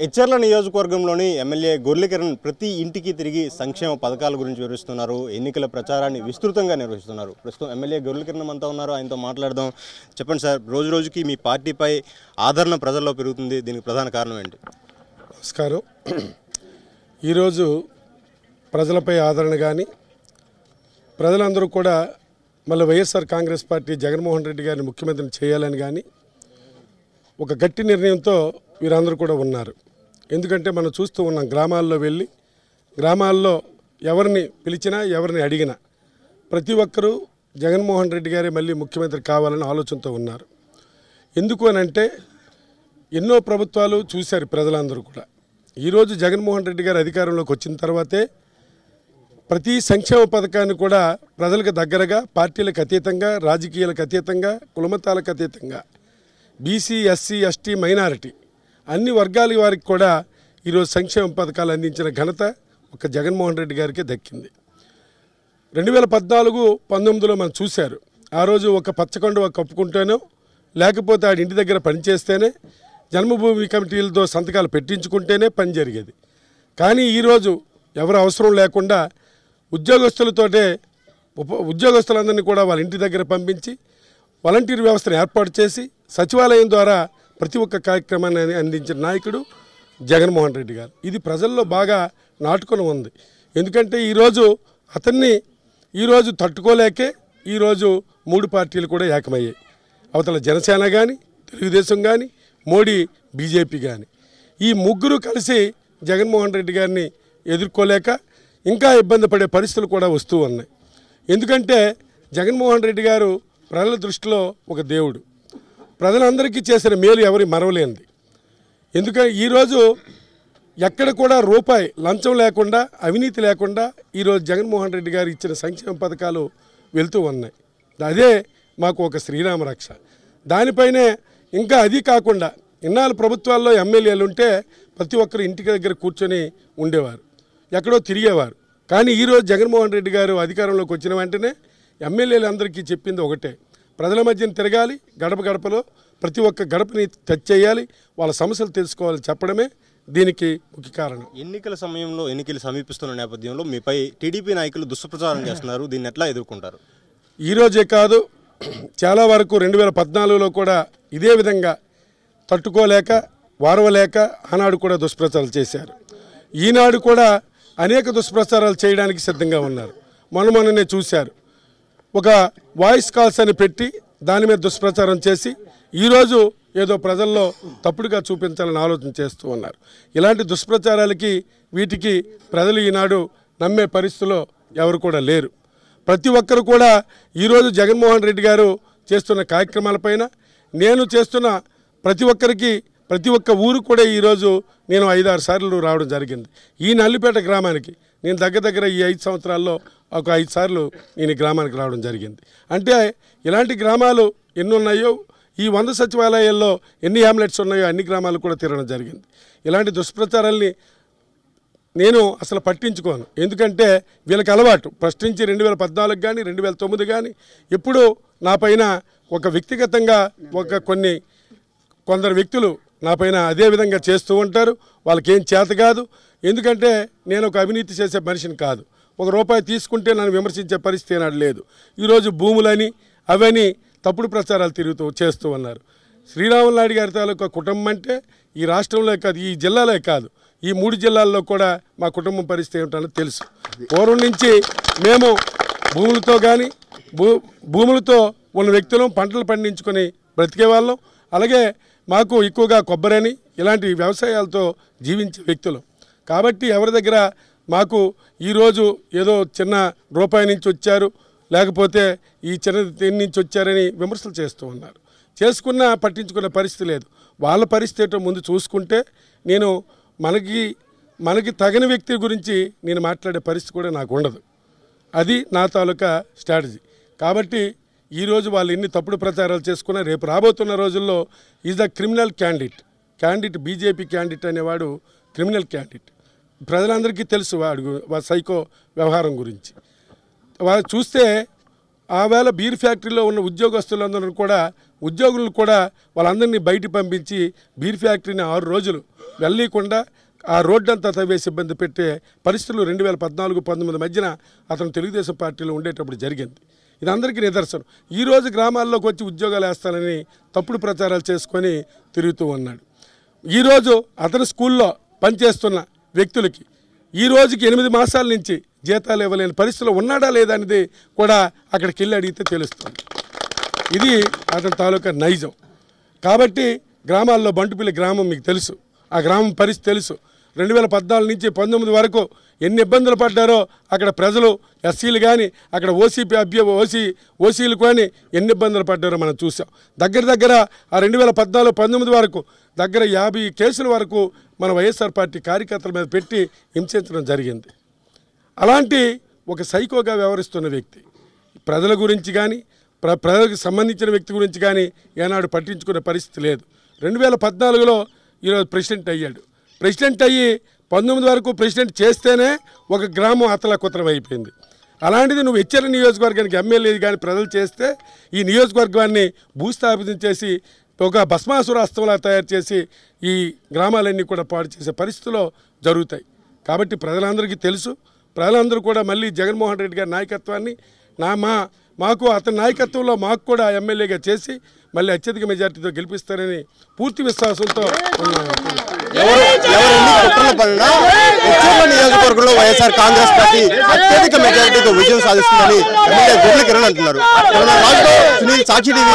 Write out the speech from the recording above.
హెచ్చర్ల నియోజకవర్గంలోని ఎమ్మెల్యే గొర్లె కిరణ్ ప్రతి ఇంటికి తిరిగి సంక్షేమ పథకాల గురించి వివరిస్తున్నారు. ఎన్నికల ప్రచారాన్ని విస్తృతంగా నిర్వహిస్తున్నారు. ప్రస్తుతం ఎమ్మెల్యే గొర్లె కిరణ్ అంతా ఉన్నారు, ఆయనతో మాట్లాడదాం. చెప్పండి సార్, రోజు రోజుకి మీ పార్టీపై ఆదరణ ప్రజల్లో పెరుగుతుంది, దీనికి ప్రధాన కారణం ఏంటి? నమస్కారం. ఈరోజు ప్రజలపై ఆదరణ కానీ ప్రజలందరూ కూడా మళ్ళీ వైఎస్ఆర్ కాంగ్రెస్ పార్టీ జగన్మోహన్ రెడ్డి గారిని ముఖ్యమంత్రిని చేయాలని కానీ ఒక గట్టి నిర్ణయంతో వీరందరూ కూడా ఉన్నారు. ఎందుకంటే మనం చూస్తూ ఉన్నాం, గ్రామాల్లో వెళ్ళి గ్రామాల్లో ఎవరిని పిలిచినా ఎవరిని అడిగినా ప్రతి ఒక్కరూ జగన్మోహన్ రెడ్డి గారే మళ్ళీ ముఖ్యమంత్రి కావాలని ఆలోచనతో ఉన్నారు. ఎందుకు అనంటే ఎన్నో ప్రభుత్వాలు చూశారు ప్రజలందరూ కూడా. ఈరోజు జగన్మోహన్ రెడ్డి గారు అధికారంలోకి వచ్చిన తర్వాతే ప్రతి సంక్షేమ పథకాన్ని కూడా ప్రజలకు దగ్గరగా, పార్టీలకు అతీతంగా, రాజకీయాలకు అతీతంగా, కులమతాలకు అతీతంగా బీసీ, ఎస్సీ, ఎస్టీ, మైనారిటీ అన్ని వర్గాల వారికి కూడా ఈరోజు సంక్షేమ పథకాలు అందించిన ఘనత ఒక జగన్మోహన్ రెడ్డి గారికే దక్కింది. 2014-19లో మనం చూశారు. ఆ రోజు ఒక పచ్చకొండ కప్పుకుంటేనో లేకపోతే ఆడి ఇంటి దగ్గర పనిచేస్తేనే, జన్మభూమి కమిటీలతో సంతకాలు పెట్టించుకుంటేనే పని జరిగేది. కానీ ఈరోజు ఎవరు అవసరం లేకుండా ఉద్యోగస్తులందరినీ కూడా వాళ్ళ ఇంటి దగ్గర పంపించి వాలంటీర్ వ్యవస్థను ఏర్పాటు చేసి సచివాలయం ద్వారా ప్రతి ఒక్క కార్యక్రమాన్ని అందించిన నాయకుడు జగన్మోహన్ రెడ్డి గారు. ఇది ప్రజల్లో బాగా నాటుకొని ఉంది. ఎందుకంటే ఈరోజు అతన్ని తట్టుకోలేకే ఈరోజు 3 పార్టీలు కూడా ఏకమయ్యాయి. అవతల జనసేన కానీ, తెలుగుదేశం కానీ, మోడీ, బీజేపీ కానీ, ఈ ముగ్గురు కలిసి జగన్మోహన్ రెడ్డి గారిని ఎదుర్కోలేక ఇంకా ఇబ్బంది పడే పరిస్థితులు కూడా వస్తూ ఉన్నాయి. ఎందుకంటే జగన్మోహన్ రెడ్డి గారు ప్రజల దృష్టిలో ఒక దేవుడు. ప్రజలందరికీ చేసిన మేలు ఎవరి మరవలేనిది. ఎందుకంటే ఈరోజు ఎక్కడ కూడా రూపాయి లంచం లేకుండా, అవినీతి లేకుండా ఈరోజు జగన్మోహన్ రెడ్డి గారు ఇచ్చిన సంక్షేమ పథకాలు వెళ్తూ ఉన్నాయి. అదే మాకు ఒక శ్రీరామ రక్ష. దానిపైనే ఇంకా అది కాకుండా ఇన్నాళ్ళు ప్రభుత్వాల్లో ఎమ్మెల్యేలు ఉంటే ప్రతి ఒక్కరు ఇంటికి దగ్గర కూర్చొని ఉండేవారు, ఎక్కడో తిరిగేవారు. కానీ ఈరోజు జగన్మోహన్ రెడ్డి గారు అధికారంలోకి వచ్చిన వెంటనే ఎమ్మెల్యేలు అందరికీ చెప్పింది ఒకటే: ప్రజల మధ్యన తిరగాలి, గడప గడపలో ప్రతి ఒక్క గడపని టచ్ చేయాలి, వాళ్ళ సమస్యలు తెలుసుకోవాలి చెప్పడమే దీనికి ముఖ్య కారణం. ఎన్నికల సమయంలో ఎన్నికలు సమీపిస్తున్న నేపథ్యంలో మీపై టీడీపీ నాయకులు దుష్ప్రచారం చేస్తున్నారు, దీన్ని ఎట్లా ఎదుర్కొంటారు? ఈరోజే కాదు, చాలా వరకు 2014లో కూడా ఇదే విధంగా తట్టుకోలేక, వారవలేక ఆనాడు కూడా దుష్ప్రచారాలు చేశారు. ఈనాడు కూడా అనేక దుష్ప్రచారాలు చేయడానికి సిద్ధంగా ఉన్నారు. మొన్ననే చూశారు, ఒక వాయిస్ కాల్స్ అని పెట్టి దాని మీద దుష్ప్రచారం చేసి ఈరోజు ఏదో ప్రజల్లో తప్పుడుగా చూపించాలని ఆలోచన చేస్తూ ఉన్నారు. ఇలాంటి దుష్ప్రచారాలకి వీటికి ప్రజలు ఈనాడు నమ్మే పరిస్థితిలో ఎవరు కూడా లేరు. ప్రతి ఒక్కరు కూడా ఈరోజు జగన్మోహన్ రెడ్డి గారు చేస్తున్న కార్యక్రమాలపైన, నేను చేస్తున్న ప్రతి ఒక్క ఊరు కూడా ఈరోజు నేను 5-6 సార్లు రావడం జరిగింది. ఈ నల్లిపేట గ్రామానికి నేను దగ్గర ఈ 5 సంవత్సరాల్లో ఒక 5 సార్లు నేను గ్రామానికి రావడం జరిగింది. అంటే ఇలాంటి గ్రామాలు ఎన్ని ఉన్నాయో, ఈ 100 సచివాలయాల్లో ఎన్ని హ్యామ్లెట్స్ ఉన్నాయో అన్ని గ్రామాలు కూడా తిరగడం జరిగింది. ఇలాంటి దుష్ప్రచారాల్ని నేను అసలు పట్టించుకోను. ఎందుకంటే వీళ్ళకి అలవాటు. ఫస్ట్ నుంచి 2014 కానీ 2009 కానీ ఎప్పుడూ నా పైన ఒక వ్యక్తిగతంగా కొందరు వ్యక్తులు నా పైన అదే విధంగా చేస్తూ ఉంటారు. వాళ్ళకేం చేత కాదు. ఎందుకంటే నేను ఒక అవినీతి చేసే మనిషిని కాదు. ₹1 తీసుకుంటే నన్ను విమర్శించే పరిస్థితి ఏనాడు లేదు. ఈరోజు భూములని అవని తప్పుడు ప్రచారాలు చేస్తూ ఉన్నారు. శ్రీరాములు నాయుడు గారి తాలూకా కుటుంబం అంటే ఈ రాష్ట్రంలో కాదు, ఈ జిల్లాలో కాదు, ఈ 3 జిల్లాల్లో కూడా మా కుటుంబం పరిస్థితి ఏమిటో తెలుసు. పూర్వం నుంచి మేము భూములతో ఉన్న వ్యక్తులు పంటలు పండించుకొని బ్రతికే వాళ్ళం. అలాగే మాకు ఎక్కువగా కొబ్బరని ఇలాంటి వ్యవసాయాలతో జీవించే వ్యక్తులు. కాబట్టి ఎవరి దగ్గర మాకు ఈరోజు ఏదో చిన్న రూపాయి నుంచి వచ్చారు, లేకపోతే ఈ చిన్న నుంచి వచ్చారని విమర్శలు చేస్తూ ఉన్నారు. చేసుకున్నా పట్టించుకున్న పరిస్థితి లేదు. వాళ్ళ పరిస్థితి ఏంటో ముందు చూసుకుంటే నేను మనకి తగిన వ్యక్తి గురించి నేను మాట్లాడే పరిస్థితి కూడా నాకు ఉండదు. అది నా తాలూకా స్ట్రాటజీ. కాబట్టి ఈరోజు వాళ్ళు ఎన్ని తప్పుడు ప్రచారాలు చేసుకున్నా రేపు రాబోతున్న రోజుల్లో is the criminal candidate BJP candidate అనేవాడు క్రిమినల్ క్యాండిడేట్. ప్రజలందరికీ తెలుసు వాడు సైకో వ్యవహారం గురించి. వాళ్ళు చూస్తే ఆవేళ బీర్ ఫ్యాక్టరీలో ఉన్న ఉద్యోగస్తులందరూ కూడా ఉద్యోగులను కూడా వాళ్ళందరినీ బయట పంపించి బీర్ ఫ్యాక్టరీని 6 రోజులు వెళ్ళకుండా ఆ రోడ్డంతా తవ్వేసి ఇబ్బంది పెట్టే పరిస్థితులు 2014-19 మధ్యన అతను తెలుగుదేశం పార్టీలో ఉండేటప్పుడు జరిగింది. ఇది అందరికీ నిదర్శనం. ఈరోజు గ్రామాల్లోకి వచ్చి ఉద్యోగాలు వేస్తానని తప్పుడు ప్రచారాలు చేసుకొని తిరుగుతూ ఉన్నాడు. ఈరోజు అతను స్కూల్లో పనిచేస్తున్న వ్యక్తులకి ఈ రోజుకి 8 మాసాల నుంచి జీతాలు ఇవ్వలేని పరిస్థితిలో ఉన్నాడా లేదా అనేది కూడా అక్కడికి వెళ్ళి అడిగితే తెలుస్తుంది. ఇది అతని తాలూకా నైజం. కాబట్టి గ్రామాల్లో బంటుపల్లి గ్రామం మీకు తెలుసు, ఆ గ్రామం పరిస్థితి తెలుసు. 2014 నుంచి 19 వరకు ఎన్ని ఇబ్బందులు పడ్డారో అక్కడ ప్రజలు, ఎస్సీలు కానీ అక్కడ ఓసీలు కానీ ఎన్ని ఇబ్బందులు పడ్డారో మనం చూసాం. దగ్గర ఆ 2014-19 వరకు దగ్గర 50 కేసుల వరకు మన వైఎస్ఆర్ పార్టీ కార్యకర్తల మీద పెట్టి హింసించడం జరిగింది. అలాంటి ఒక సైకోగా వ్యవహరిస్తున్న వ్యక్తి ప్రజల గురించి కానీ ప్రజలకు సంబంధించిన వ్యక్తి గురించి కానీ ఏనాడు పట్టించుకునే పరిస్థితి లేదు. 2014లో ఈరోజు ప్రెసిడెంట్ అయ్యాడు. ప్రెసిడెంట్ అయ్యి 19 వరకు ప్రెసిడెంట్ చేస్తేనే ఒక గ్రామం అతలాకుతలం అయిపోయింది. అలాంటిది నువ్వు హెచ్చరి నియోజకవర్గానికి ఎమ్మెల్యే కానీ ప్రజలు చేస్తే ఈ నియోజకవర్గాన్ని భూస్థాపితం చేసి ఒక భస్మాసురాస్త్రంలా తయారు చేసి ఈ గ్రామాలన్నీ కూడా పాడు చేసే పరిస్థితుల్లో జరుగుతాయి. కాబట్టి ప్రజలందరికీ తెలుసు. ప్రజలందరూ కూడా మళ్ళీ జగన్మోహన్ రెడ్డి గారి నాయకత్వాన్ని మాకు అతని నాయకత్వంలో మాకు కూడా ఎమ్మెల్యేగా చేసి మళ్ళీ అత్యధిక మెజార్టీతో గెలిపిస్తారని పూర్తి విశ్వాసంతో ఉన్నాను. నియోజకవర్గంలో వైఎస్ఆర్ కాంగ్రెస్ పార్టీ అత్యధిక మెజారిటీతో విజయం సాధిస్తుందని ఎమ్మెల్యే గొర్లె కిరణ్ అంటున్నారు. సాక్షి టీవీ